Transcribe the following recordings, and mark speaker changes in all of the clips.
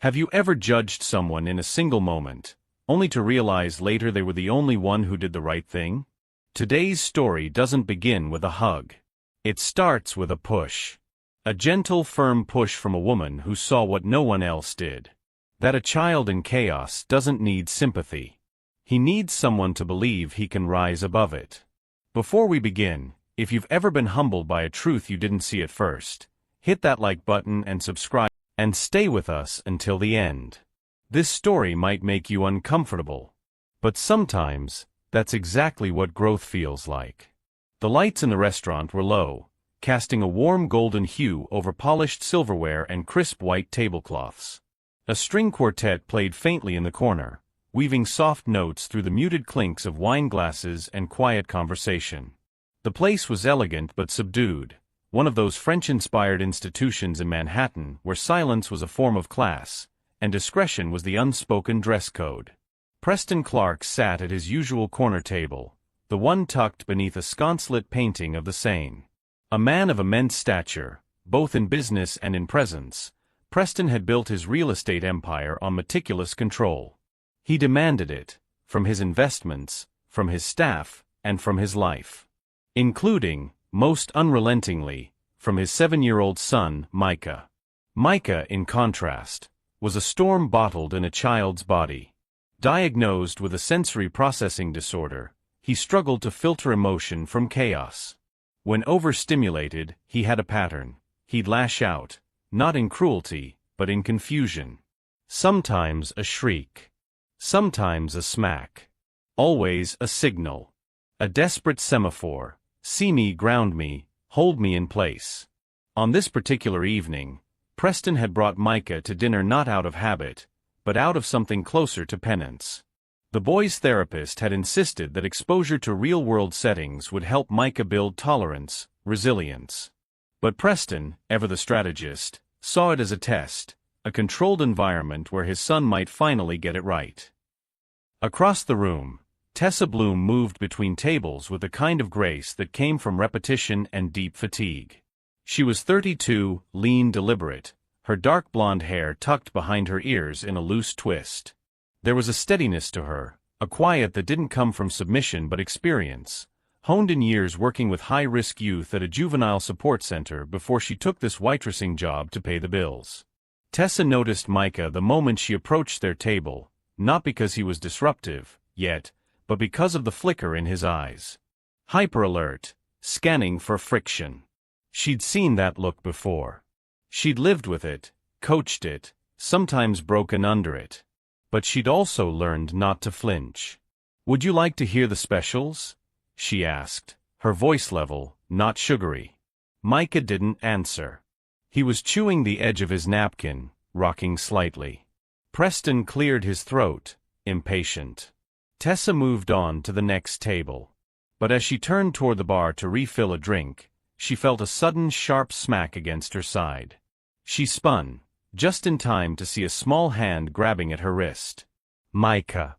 Speaker 1: Have you ever judged someone in a single moment, only to realize later they were the only one who did the right thing? Today's story doesn't begin with a hug. It starts with a push. A gentle, firm push from a woman who saw what no one else did. That a child in chaos doesn't need sympathy. He needs someone to believe he can rise above it. Before we begin, if you've ever been humbled by a truth you didn't see at first, hit that like button and subscribe, and stay with us until the end. This story might make you uncomfortable, but sometimes, that's exactly what growth feels like. The lights in the restaurant were low, casting a warm golden hue over polished silverware and crisp white tablecloths. A string quartet played faintly in the corner, weaving soft notes through the muted clinks of wine glasses and quiet conversation. The place was elegant but subdued, one of those French-inspired institutions in Manhattan where silence was a form of class, and discretion was the unspoken dress code. Preston Clark sat at his usual corner table, the one tucked beneath a sconce-lit painting of the Seine. A man of immense stature, both in business and in presence, Preston had built his real estate empire on meticulous control. He demanded it, from his investments, from his staff, and from his life. Including, most unrelentingly, from his 7-year-old son, Micah. Micah, in contrast, was a storm bottled in a child's body. Diagnosed with a sensory processing disorder, he struggled to filter emotion from chaos. When overstimulated, he had a pattern. He'd lash out, not in cruelty, but in confusion. Sometimes a shriek. Sometimes a smack. Always a signal. A desperate semaphore. See me, ground me, hold me in place. On this particular evening, Preston had brought Micah to dinner not out of habit, but out of something closer to penance. The boy's therapist had insisted that exposure to real-world settings would help Micah build tolerance, resilience. But Preston, ever the strategist, saw it as a test, a controlled environment where his son might finally get it right. Across the room, Tessa Bloom moved between tables with a kind of grace that came from repetition and deep fatigue. She was 32, lean, deliberate, her dark blonde hair tucked behind her ears in a loose twist. There was a steadiness to her, a quiet that didn't come from submission but experience, honed in years working with high-risk youth at a juvenile support center before she took this waitressing job to pay the bills. Tessa noticed Micah the moment she approached their table, not because he was disruptive, yet, but because of the flicker in his eyes. Hyper-alert, scanning for friction. She'd seen that look before. She'd lived with it, coached it, sometimes broken under it. But she'd also learned not to flinch. "Would you like to hear the specials?" she asked, her voice level, not sugary. Micah didn't answer. He was chewing the edge of his napkin, rocking slightly. Preston cleared his throat, impatient. Tessa moved on to the next table. But as she turned toward the bar to refill a drink, she felt a sudden sharp smack against her side. She spun, just in time to see a small hand grabbing at her wrist. Micah.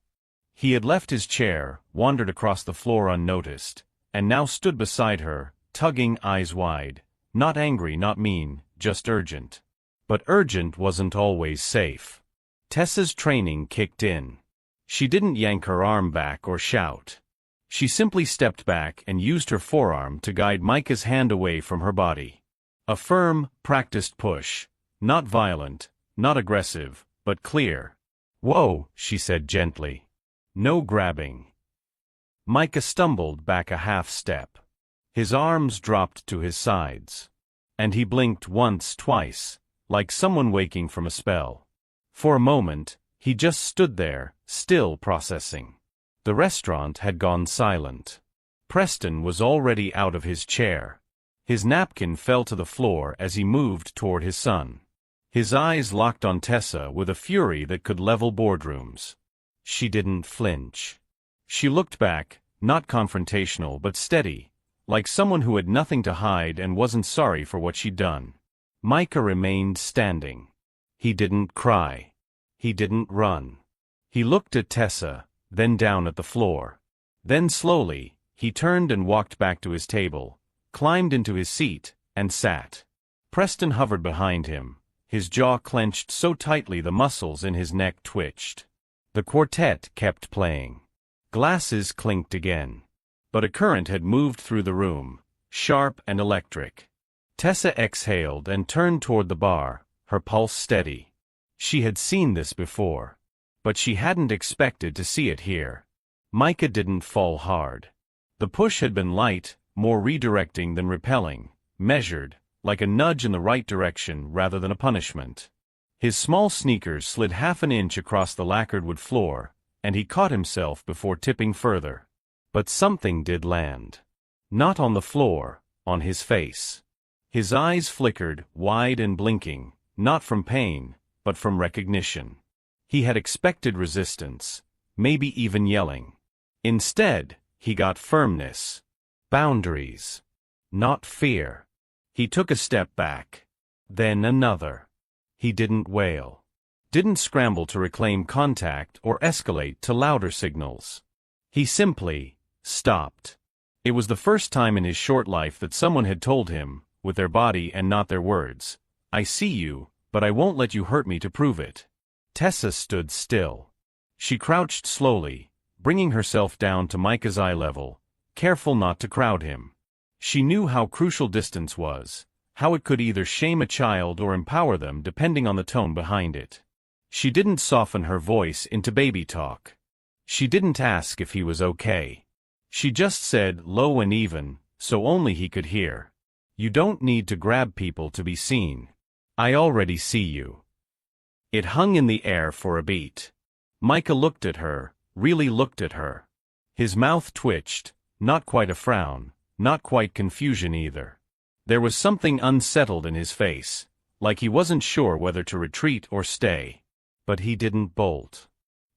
Speaker 1: He had left his chair, wandered across the floor unnoticed, and now stood beside her, tugging, eyes wide. Not angry, not mean, just urgent. But urgent wasn't always safe. Tessa's training kicked in. She didn't yank her arm back or shout. She simply stepped back and used her forearm to guide Micah's hand away from her body. A firm, practiced push. Not violent, not aggressive, but clear. "Whoa," she said gently. "No grabbing." Micah stumbled back a half step. His arms dropped to his sides. And he blinked once, twice, like someone waking from a spell. For a moment, he just stood there, still processing. The restaurant had gone silent. Preston was already out of his chair. His napkin fell to the floor as he moved toward his son. His eyes locked on Tessa with a fury that could level boardrooms. She didn't flinch. She looked back, not confrontational but steady, like someone who had nothing to hide and wasn't sorry for what she'd done. Micah remained standing. He didn't cry. He didn't run. He looked at Tessa, then down at the floor. Then slowly, he turned and walked back to his table, climbed into his seat, and sat. Preston hovered behind him, His jaw clenched so tightly the muscles in his neck twitched. The quartet kept playing. Glasses clinked again. But a current had moved through the room, sharp and electric. Tessa exhaled and turned toward the bar, her pulse steady. She had seen this before. But she hadn't expected to see it here. Micah didn't fall hard. The push had been light, more redirecting than repelling, measured, like a nudge in the right direction rather than a punishment. His small sneakers slid half an inch across the lacquered wood floor, and he caught himself before tipping further. But something did land. Not on the floor, on his face. His eyes flickered, wide and blinking, not from pain, but from recognition. He had expected resistance, maybe even yelling. Instead, he got firmness. Boundaries. Not fear. He took a step back. Then another. He didn't wail. Didn't scramble to reclaim contact or escalate to louder signals. He simply stopped. It was the first time in his short life that someone had told him, with their body and not their words, "I see you, but I won't let you hurt me to prove it." Tessa stood still. She crouched slowly, bringing herself down to Micah's eye level, careful not to crowd him. She knew how crucial distance was, how it could either shame a child or empower them depending on the tone behind it. She didn't soften her voice into baby talk. She didn't ask if he was okay. She just said, low and even, so only he could hear. "You don't need to grab people to be seen. I already see you." It hung in the air for a beat. Micah looked at her, really looked at her. His mouth twitched, not quite a frown, not quite confusion either. There was something unsettled in his face, like he wasn't sure whether to retreat or stay. But he didn't bolt.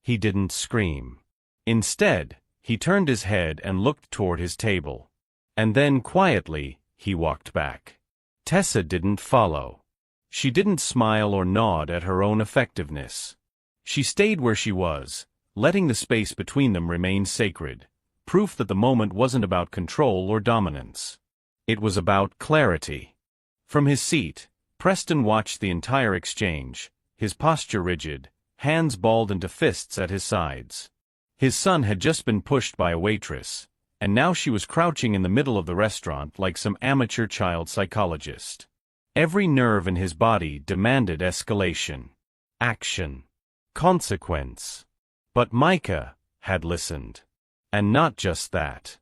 Speaker 1: He didn't scream. Instead, he turned his head and looked toward his table. And then, quietly, he walked back. Tessa didn't follow. She didn't smile or nod at her own effectiveness. She stayed where she was, letting the space between them remain sacred, proof that the moment wasn't about control or dominance. It was about clarity. From his seat, Preston watched the entire exchange, his posture rigid, hands balled into fists at his sides. His son had just been pushed by a waitress, and now she was crouching in the middle of the restaurant like some amateur child psychologist. Every nerve in his body demanded escalation, action, consequence. But Micah had listened. And not just that.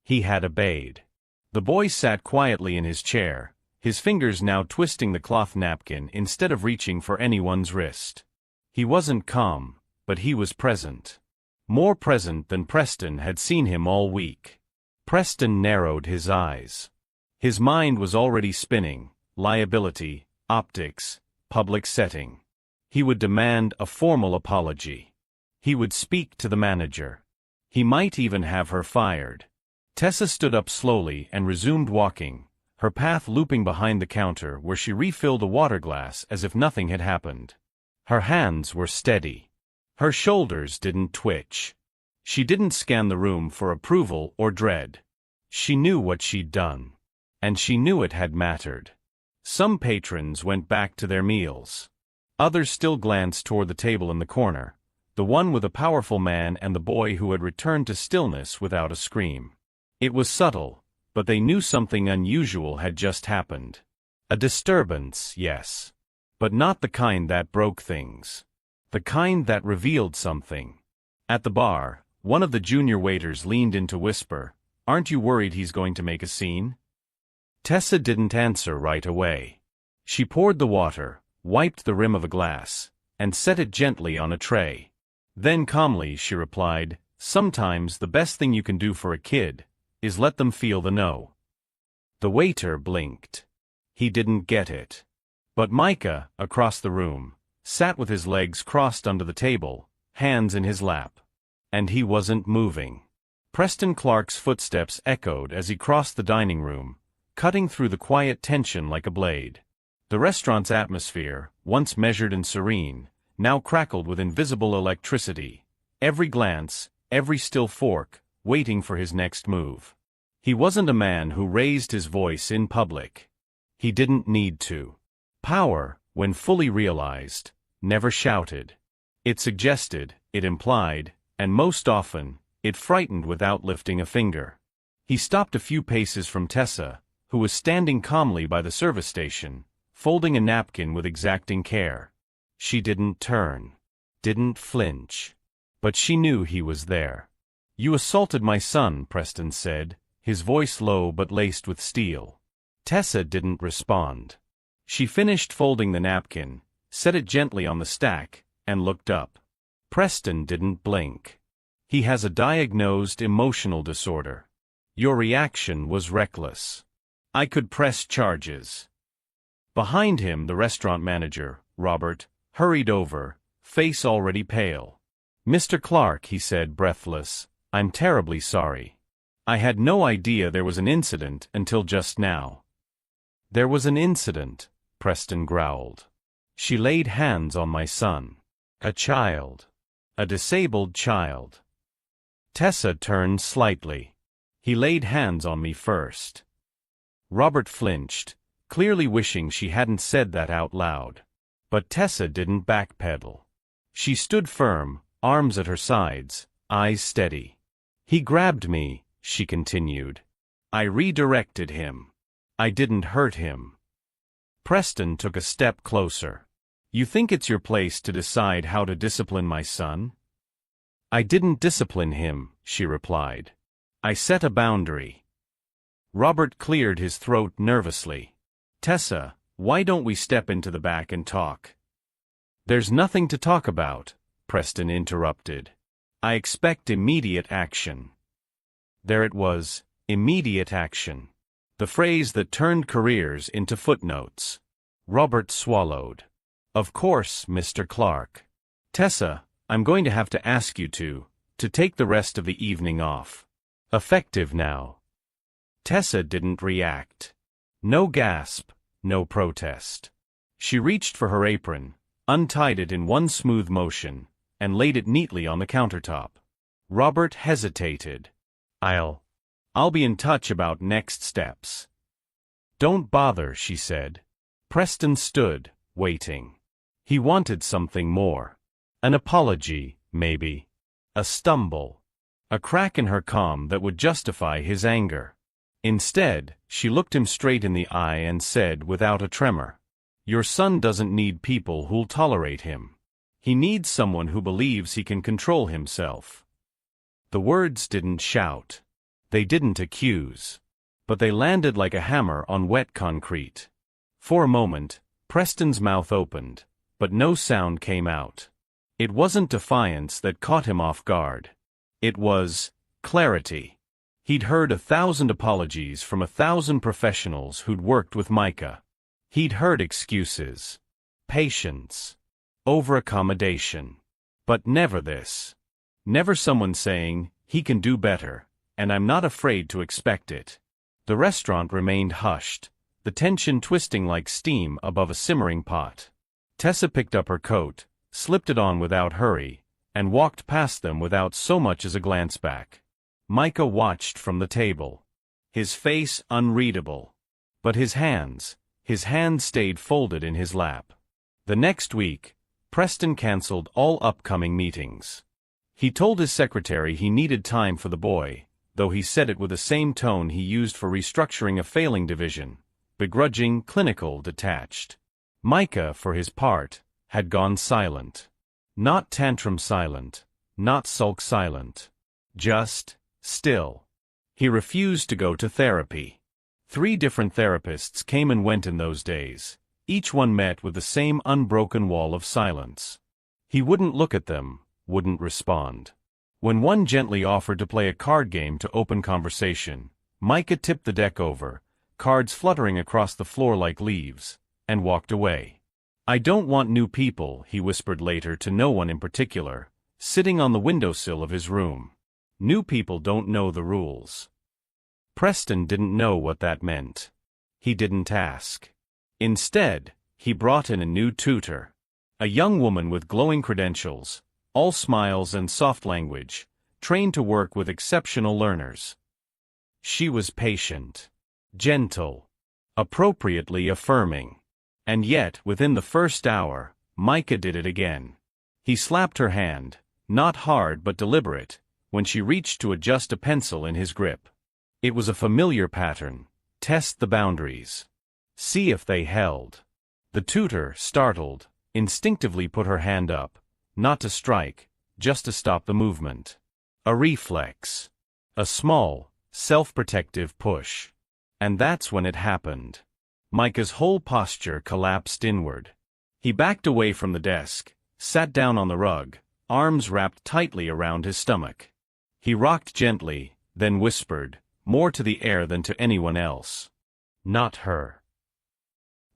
Speaker 1: He had obeyed. The boy sat quietly in his chair, his fingers now twisting the cloth napkin instead of reaching for anyone's wrist. He wasn't calm, but he was present. More present than Preston had seen him all week. Preston narrowed his eyes. His mind was already spinning, liability, optics, public setting. He would demand a formal apology. He would speak to the manager. He might even have her fired. Tessa stood up slowly and resumed walking, her path looping behind the counter where she refilled a water glass as if nothing had happened. Her hands were steady. Her shoulders didn't twitch. She didn't scan the room for approval or dread. She knew what she'd done. And she knew it had mattered. Some patrons went back to their meals. Others still glanced toward the table in the corner, the one with a powerful man and the boy who had returned to stillness without a scream. It was subtle, but they knew something unusual had just happened. A disturbance, yes. But not the kind that broke things. The kind that revealed something. At the bar, one of the junior waiters leaned in to whisper, "Aren't you worried he's going to make a scene?" Tessa didn't answer right away. She poured the water, wiped the rim of a glass, and set it gently on a tray. Then calmly she replied, "Sometimes the best thing you can do for a kid is let them feel the no." The waiter blinked. He didn't get it. But Micah, across the room, sat with his legs crossed under the table, hands in his lap. And he wasn't moving. Preston Clark's footsteps echoed as he crossed the dining room, cutting through the quiet tension like a blade. The restaurant's atmosphere, once measured and serene, now crackled with invisible electricity, every glance, every still fork, waiting for his next move. He wasn't a man who raised his voice in public. He didn't need to. Power, when fully realized, never shouted. It suggested, it implied, and most often, it frightened without lifting a finger. He stopped a few paces from Tessa, who was standing calmly by the service station, folding a napkin with exacting care. She didn't turn, didn't flinch. But she knew he was there. "You assaulted my son," Preston said, his voice low but laced with steel. Tessa didn't respond. She finished folding the napkin, set it gently on the stack, and looked up. Preston didn't blink. "He has a diagnosed emotional disorder. Your reaction was reckless. I could press charges." Behind him, the restaurant manager, Robert, hurried over, face already pale. "Mr. Clark," he said, breathless, "I'm terribly sorry. I had no idea there was an incident until just now." "There was an incident," Preston growled. "She laid hands on my son. A child. A disabled child." Tessa turned slightly. "He laid hands on me first." Robert flinched, clearly wishing she hadn't said that out loud. But Tessa didn't backpedal. She stood firm, arms at her sides, eyes steady. "He grabbed me," she continued. "I redirected him. I didn't hurt him." Preston took a step closer. "You think it's your place to decide how to discipline my son?" "I didn't discipline him," she replied. "I set a boundary." Robert cleared his throat nervously. "Tessa, why don't we step into the back and talk?" "There's nothing to talk about," Preston interrupted. "I expect immediate action." There it was, immediate action. The phrase that turned careers into footnotes. Robert swallowed. "Of course, Mr. Clark. Tessa, I'm going to have to ask you to take the rest of the evening off. Effective now." Tessa didn't react. No gasp, no protest. She reached for her apron, untied it in one smooth motion, and laid it neatly on the countertop. Robert hesitated. I'll be in touch about next steps." "Don't bother," she said. Preston stood, waiting. He wanted something more. An apology, maybe. A stumble. A crack in her calm that would justify his anger. Instead, she looked him straight in the eye and said without a tremor, "Your son doesn't need people who'll tolerate him. He needs someone who believes he can control himself." The words didn't shout. They didn't accuse. But they landed like a hammer on wet concrete. For a moment, Preston's mouth opened, but no sound came out. It wasn't defiance that caught him off guard. It was clarity. He'd heard 1,000 apologies from 1,000 professionals who'd worked with Micah. He'd heard excuses. Patience. Over-accommodation. But never this. Never someone saying, "He can do better, and I'm not afraid to expect it." The restaurant remained hushed, the tension twisting like steam above a simmering pot. Tessa picked up her coat, slipped it on without hurry, and walked past them without so much as a glance back. Micah watched from the table. His face unreadable. But his hands stayed folded in his lap. The next week, Preston canceled all upcoming meetings. He told his secretary he needed time for the boy, though he said it with the same tone he used for restructuring a failing division, begrudging, clinical, detached. Micah, for his part, had gone silent. Not tantrum silent, not sulk silent. Just still. He refused to go to therapy. 3 different therapists came and went in those days. Each one met with the same unbroken wall of silence. He wouldn't look at them, wouldn't respond. When one gently offered to play a card game to open conversation, Micah tipped the deck over, cards fluttering across the floor like leaves, and walked away. "I don't want new people," he whispered later to no one in particular, sitting on the windowsill of his room. "New people don't know the rules." Preston didn't know what that meant. He didn't ask. Instead, he brought in a new tutor. A young woman with glowing credentials, all smiles and soft language, trained to work with exceptional learners. She was patient, gentle, appropriately affirming. And yet, within the first hour, Micah did it again. He slapped her hand, not hard but deliberate, when she reached to adjust a pencil in his grip. It was a familiar pattern. Test the boundaries. See if they held. The tutor, startled, instinctively put her hand up, not to strike, just to stop the movement. A reflex. A small, self-protective push. And that's when it happened. Micah's whole posture collapsed inward. He backed away from the desk, sat down on the rug, arms wrapped tightly around his stomach. He rocked gently, then whispered, more to the air than to anyone else. Not her.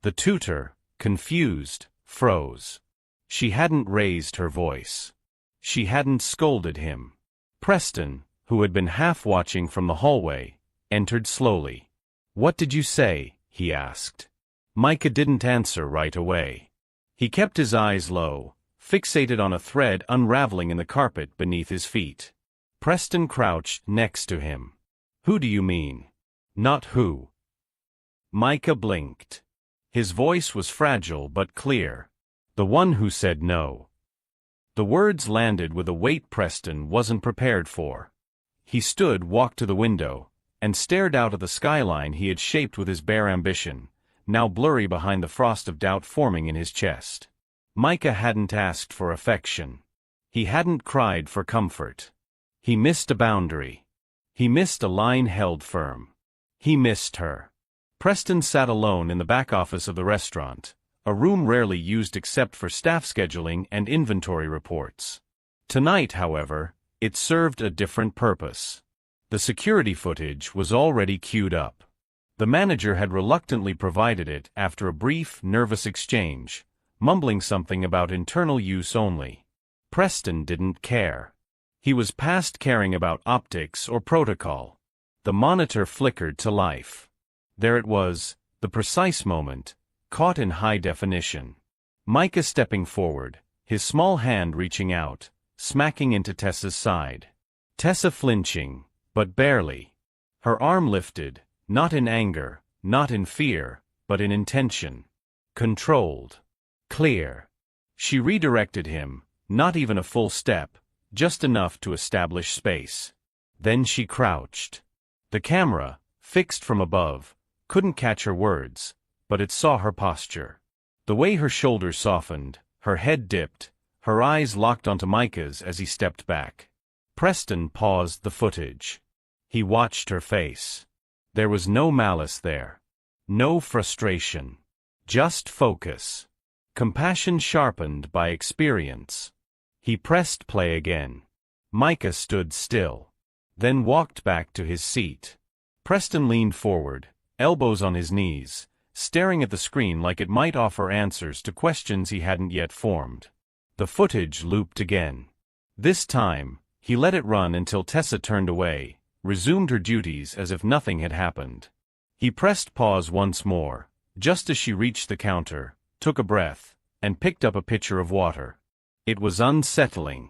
Speaker 1: The tutor, confused, froze. She hadn't raised her voice. She hadn't scolded him. Preston, who had been half watching from the hallway, entered slowly. "What did you say?" he asked. Micah didn't answer right away. He kept his eyes low, fixated on a thread unraveling in the carpet beneath his feet. Preston crouched next to him. "Who do you mean?" "Not who." Micah blinked. His voice was fragile but clear. "The one who said no." The words landed with a weight Preston wasn't prepared for. He stood, walked to the window, and stared out at the skyline he had shaped with his bare ambition, now blurry behind the frost of doubt forming in his chest. Micah hadn't asked for affection. He hadn't cried for comfort. He missed a boundary. He missed a line held firm. He missed her. Preston sat alone in the back office of the restaurant, a room rarely used except for staff scheduling and inventory reports. Tonight, however, it served a different purpose. The security footage was already queued up. The manager had reluctantly provided it after a brief, nervous exchange, mumbling something about internal use only. Preston didn't care. He was past caring about optics or protocol. The monitor flickered to life. There it was, the precise moment, caught in high definition. Micah stepping forward, his small hand reaching out, smacking into Tessa's side. Tessa flinching, but barely. Her arm lifted, not in anger, not in fear, but in intention. Controlled. Clear. She redirected him, not even a full step, just enough to establish space. Then she crouched. The camera, fixed from above, couldn't catch her words, but it saw her posture. The way her shoulders softened, her head dipped, her eyes locked onto Micah's as he stepped back. Preston paused the footage. He watched her face. There was no malice there. No frustration. Just focus. Compassion sharpened by experience. He pressed play again. Micah stood still. Then walked back to his seat. Preston leaned forward, elbows on his knees, staring at the screen like it might offer answers to questions he hadn't yet formed. The footage looped again. This time, he let it run until Tessa turned away, resumed her duties as if nothing had happened. He pressed pause once more, just as she reached the counter, took a breath, and picked up a pitcher of water. It was unsettling.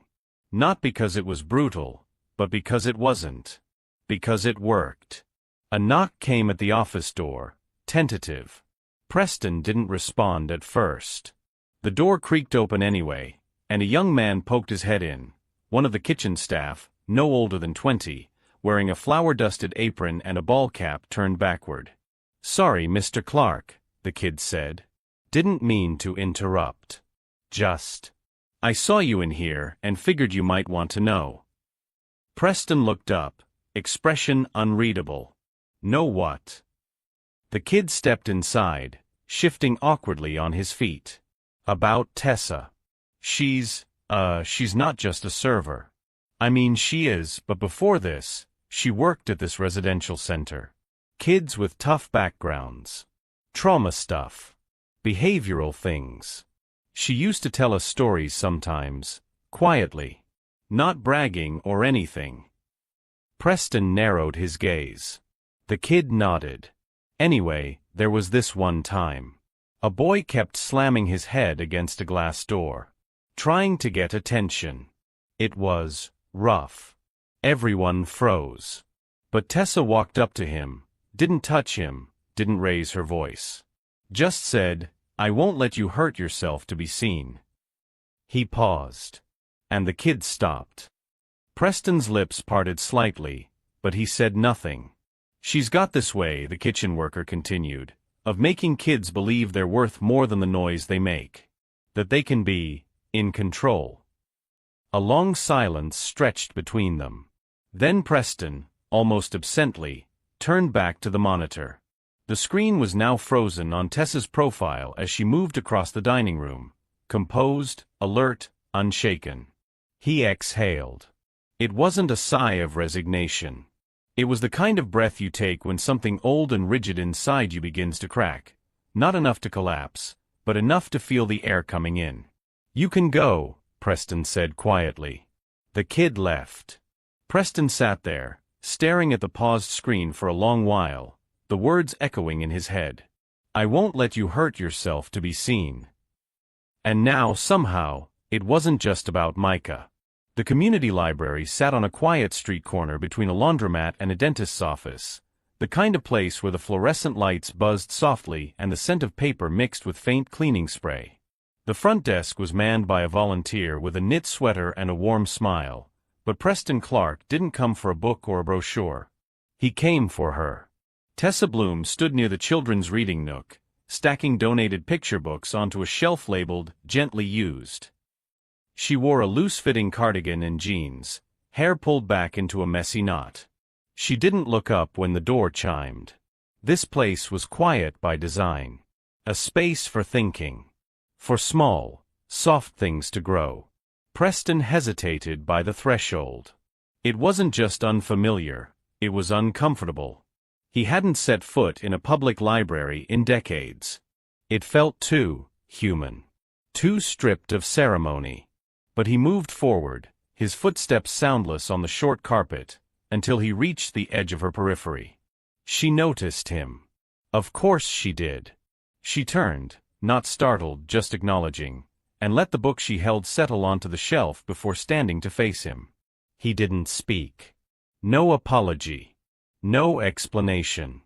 Speaker 1: Not because it was brutal, but because it wasn't. Because it worked. A knock came at the office door, tentative. Preston didn't respond at first. The door creaked open anyway, and a young man poked his head in, one of the kitchen staff, no older than 20, wearing a flour-dusted apron and a ball cap turned backward. "Sorry, Mr. Clark," the kid said. "Didn't mean to interrupt. Just. I saw you in here and figured you might want to know." Preston looked up, expression unreadable. "Know what?" The kid stepped inside, shifting awkwardly on his feet. "About Tessa. She's not just a server. I mean, she is, but before this, she worked at this residential center. Kids with tough backgrounds. Trauma stuff. Behavioral things. She used to tell us stories sometimes, quietly. Not bragging or anything." Preston narrowed his gaze. The kid nodded. "Anyway, there was this one time. A boy kept slamming his head against a glass door. Trying to get attention. It was rough. Everyone froze. But Tessa walked up to him, didn't touch him, didn't raise her voice. Just said, I won't let you hurt yourself to be seen. He paused. And the kids stopped. Preston's lips parted slightly, but he said nothing. She's got this way, the kitchen worker continued, of making kids believe they're worth more than the noise they make. That they can be in control. A long silence stretched between them. Then Preston, almost absently, turned back to the monitor. The screen was now frozen on Tessa's profile as she moved across the dining room, composed, alert, unshaken. He exhaled. It wasn't a sigh of resignation. It was the kind of breath you take when something old and rigid inside you begins to crack, not enough to collapse, but enough to feel the air coming in. You can go, Preston said quietly. The kid left. Preston sat there, staring at the paused screen for a long while, the words echoing in his head. I won't let you hurt yourself to be seen. And now, somehow, it wasn't just about Micah. The community library sat on a quiet street corner between a laundromat and a dentist's office, the kind of place where the fluorescent lights buzzed softly and the scent of paper mixed with faint cleaning spray. The front desk was manned by a volunteer with a knit sweater and a warm smile, but Preston Clark didn't come for a book or a brochure. He came for her. Tessa Bloom stood near the children's reading nook, stacking donated picture books onto a shelf labeled, "Gently Used." She wore a loose-fitting cardigan and jeans, hair pulled back into a messy knot. She didn't look up when the door chimed. This place was quiet by design. A space for thinking. For small, soft things to grow. Preston hesitated by the threshold. It wasn't just unfamiliar, it was uncomfortable. He hadn't set foot in a public library in decades. It felt too human. Too stripped of ceremony. But he moved forward, his footsteps soundless on the short carpet, until he reached the edge of her periphery. She noticed him. Of course she did. She turned, not startled, just acknowledging, and let the book she held settle onto the shelf before standing to face him. He didn't speak. No apology. No explanation.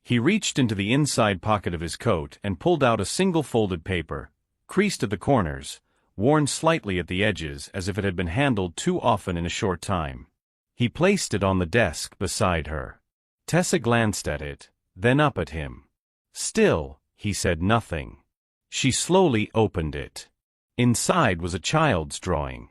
Speaker 1: He reached into the inside pocket of his coat and pulled out a single folded paper, creased at the corners, worn slightly at the edges as if it had been handled too often in a short time. He placed it on the desk beside her. Tessa glanced at it, then up at him. Still, he said nothing. She slowly opened it. Inside was a child's drawing.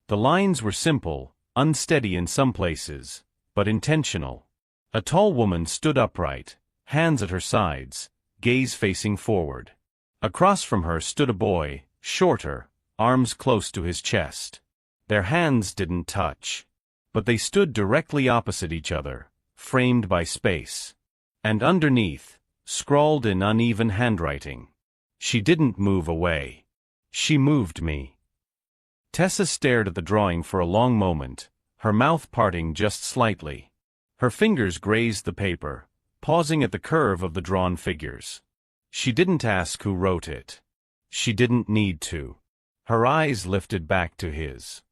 Speaker 1: The lines were simple, unsteady in some places, but intentional. A tall woman stood upright, hands at her sides, gaze facing forward. Across from her stood a boy, shorter, arms close to his chest. Their hands didn't touch. But they stood directly opposite each other, framed by space. And underneath, scrawled in uneven handwriting. She didn't move away. She moved me. Tessa stared at the drawing for a long moment, her mouth parting just slightly. Her fingers grazed the paper, pausing at the curve of the drawn figures. She didn't ask who wrote it. She didn't need to. Her eyes lifted back to his.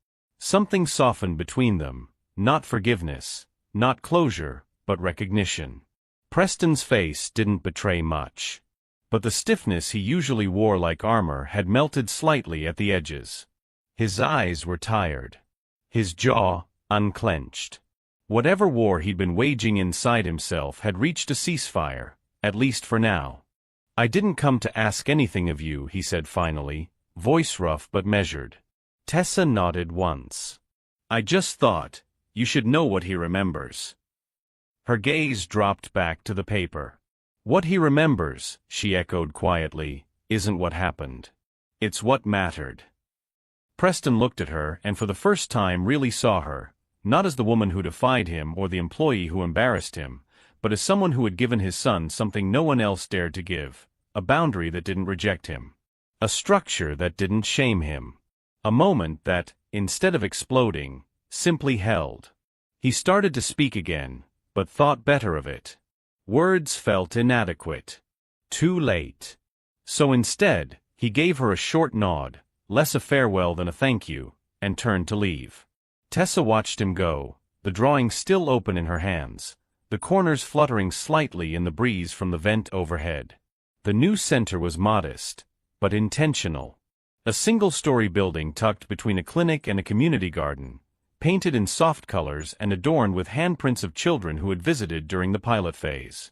Speaker 1: Something softened between them, not forgiveness, not closure, but recognition. Preston's face didn't betray much. But the stiffness he usually wore like armor had melted slightly at the edges. His eyes were tired. His jaw, unclenched. Whatever war he'd been waging inside himself had reached a ceasefire, at least for now. I didn't come to ask anything of you, he said finally, voice rough but measured. Tessa nodded once. I just thought, you should know what he remembers. Her gaze dropped back to the paper. What he remembers, she echoed quietly, isn't what happened. It's what mattered. Preston looked at her and for the first time really saw her, not as the woman who defied him or the employee who embarrassed him, but as someone who had given his son something no one else dared to give, a boundary that didn't reject him. A structure that didn't shame him. A moment that, instead of exploding, simply held. He started to speak again, but thought better of it. Words felt inadequate. Too late. So instead, he gave her a short nod, less a farewell than a thank you, and turned to leave. Tessa watched him go, the drawing still open in her hands, the corners fluttering slightly in the breeze from the vent overhead. The new center was modest, but intentional. A single-story building tucked between a clinic and a community garden, painted in soft colors and adorned with handprints of children who had visited during the pilot phase.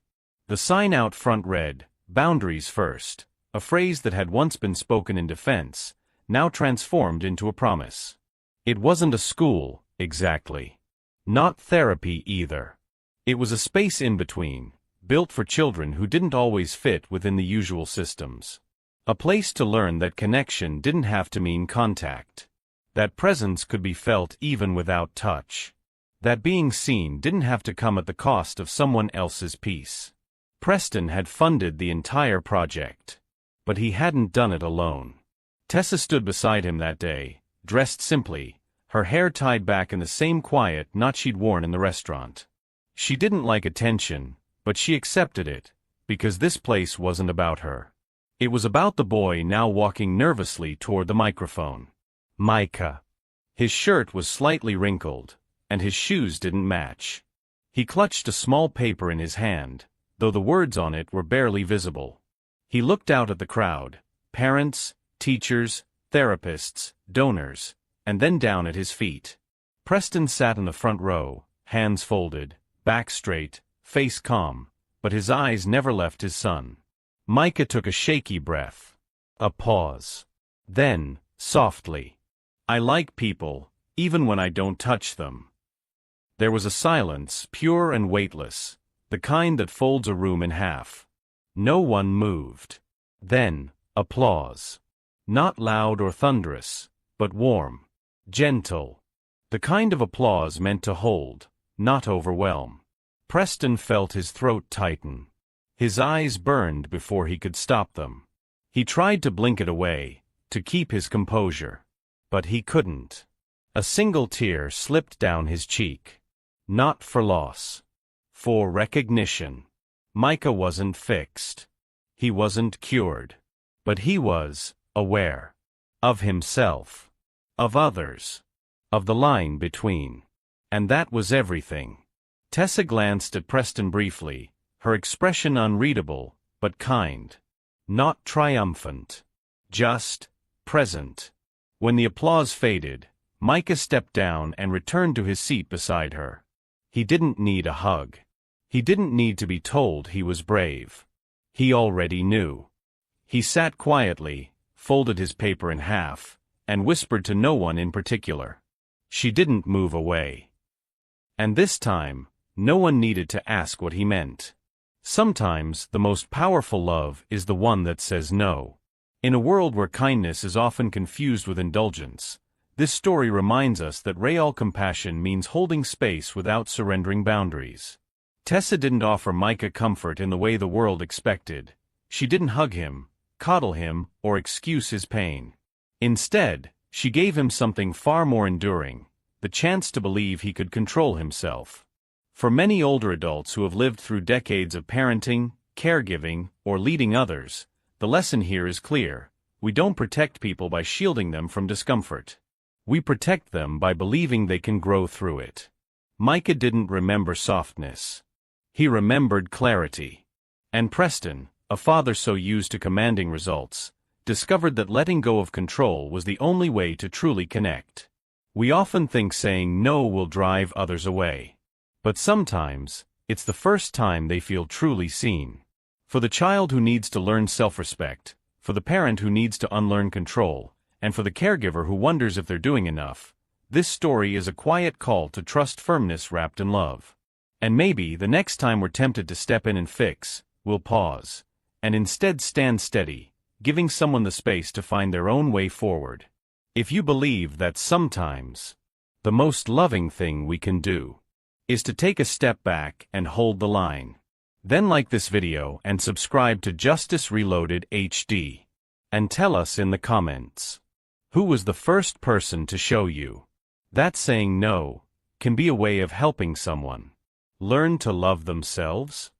Speaker 1: The sign out front read, "Boundaries first," a phrase that had once been spoken in defense, now transformed into a promise. It wasn't a school, exactly. Not therapy either. It was a space in between, built for children who didn't always fit within the usual systems. A place to learn that connection didn't have to mean contact. That presence could be felt even without touch. That being seen didn't have to come at the cost of someone else's peace. Preston had funded the entire project. But he hadn't done it alone. Tessa stood beside him that day, dressed simply, her hair tied back in the same quiet knot she'd worn in the restaurant. She didn't like attention, but she accepted it, because this place wasn't about her. It was about the boy now walking nervously toward the microphone. Micah. His shirt was slightly wrinkled, and his shoes didn't match. He clutched a small paper in his hand, though the words on it were barely visible. He looked out at the crowd, parents, teachers, therapists, donors, and then down at his feet. Preston sat in the front row, hands folded, back straight, face calm, but his eyes never left his son. Micah took a shaky breath. A pause. Then, softly, "I like people, even when I don't touch them." There was a silence, pure and weightless, the kind that folds a room in half. No one moved. Then, applause. Not loud or thunderous, but warm, gentle. The kind of applause meant to hold, not overwhelm. Preston felt his throat tighten. His eyes burned before he could stop them. He tried to blink it away, to keep his composure. But he couldn't. A single tear slipped down his cheek. Not for loss. For recognition. Micah wasn't fixed. He wasn't cured. But he was aware. Of himself. Of others. Of the line between. And that was everything. Tessa glanced at Preston briefly, her expression unreadable, but kind. Not triumphant. Just present. When the applause faded, Micah stepped down and returned to his seat beside her. He didn't need a hug. He didn't need to be told he was brave. He already knew. He sat quietly, folded his paper in half, and whispered to no one in particular. She didn't move away. And this time, no one needed to ask what he meant. Sometimes, the most powerful love is the one that says no. In a world where kindness is often confused with indulgence, this story reminds us that real compassion means holding space without surrendering boundaries. Tessa didn't offer Micah comfort in the way the world expected. She didn't hug him, coddle him, or excuse his pain. Instead, she gave him something far more enduring, the chance to believe he could control himself. For many older adults who have lived through decades of parenting, caregiving, or leading others, the lesson here is clear. We don't protect people by shielding them from discomfort. We protect them by believing they can grow through it. Micah didn't remember softness. He remembered clarity. And Preston, a father so used to commanding results, discovered that letting go of control was the only way to truly connect. We often think saying no will drive others away. But sometimes, it's the first time they feel truly seen. For the child who needs to learn self-respect, for the parent who needs to unlearn control, and for the caregiver who wonders if they're doing enough, this story is a quiet call to trust firmness wrapped in love. And maybe the next time we're tempted to step in and fix, we'll pause, and instead stand steady, giving someone the space to find their own way forward. If you believe that sometimes, the most loving thing we can do is to take a step back and hold the line. Then like this video and subscribe to Justice Reloaded HD. And tell us in the comments, who was the first person to show you that saying no can be a way of helping someone learn to love themselves?